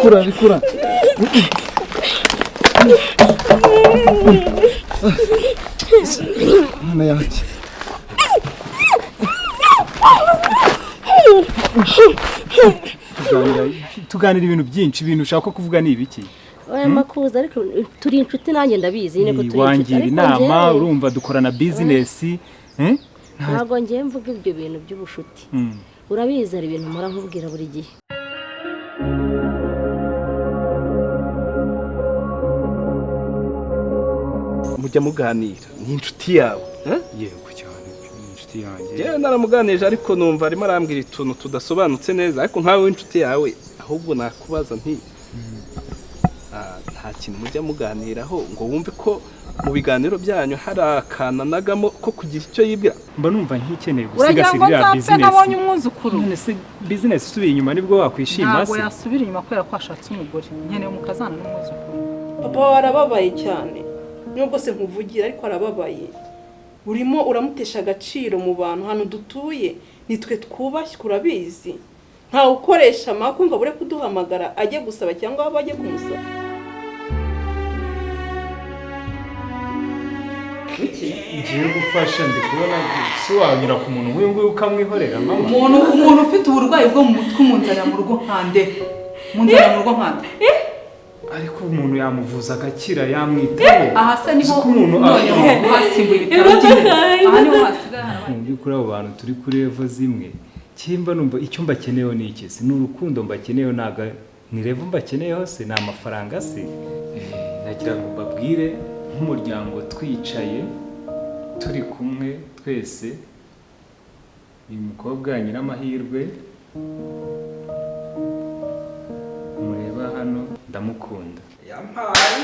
bikura Mana yanjye tuganira ibintu byinshi ibintu ushaka kuvuga ni ibiki oya makuza ariko turi inshuti nanjye ndabizi nyine ko turi inshuti wangira inama urumva dukorana business ntabwo ngiye mvuga ibyo bintu by'ubushuti urabizi ari ibintu mpora nkubwira buri gihe mujya muganira ni inshuti yawe yego cyane inshuti yanjye yewe naramuganije ariko numva arimo arambwira ituntu tudasobanutse neza ariko nkawe w'inshuti yawe ahubwo nakubaza nti nta kintu mujya muganiraho ngo wumve ko mu biganiro byanyu hari akananagamo ko kugira icyo yibwira mba numva nkikeneye gusigasira business nabonye umwuzukuru none se business isubiye inyuma nibwo wakwishima ntabwo yasubira inyuma kubera ko ashatse umugore nkeneye umukazana n'umwuzukuru papa warababaye cyane nubwo se nkuvugira ariko arababaye urimo uramutesha agaciro mu bantu hano dutuye nitwe twubashye urabizi ntawe ukoresha amakuru ngo abure kuduhamagara ajye gusaba cyangwa aba ajye kumusaba ngiye gufasha ndi kubona si wanyura ku muntu nk'uyu nguyu ukamwihorera mama umuntu ufite uburwayi bwo mu mutwe umunzanira mu rugo nkande ariko umuntu yamuvuza agakira yamwitaho aha se niho umuntu hasimbuye ibitaro by'indera aha niho hasigaye muri kuri abo bantu turi kuri level zimwe kimba numva icyo mbakeneyeho ni iki se n'urukundo mbakeneyeho naga ni level mbakeneyeho se ni amafaranga se nagira ngo babwire nk'umuryango twicaye turi kumwe twese uyu mukobwa nyina amahirwe mureba hano ndamukunda yampaye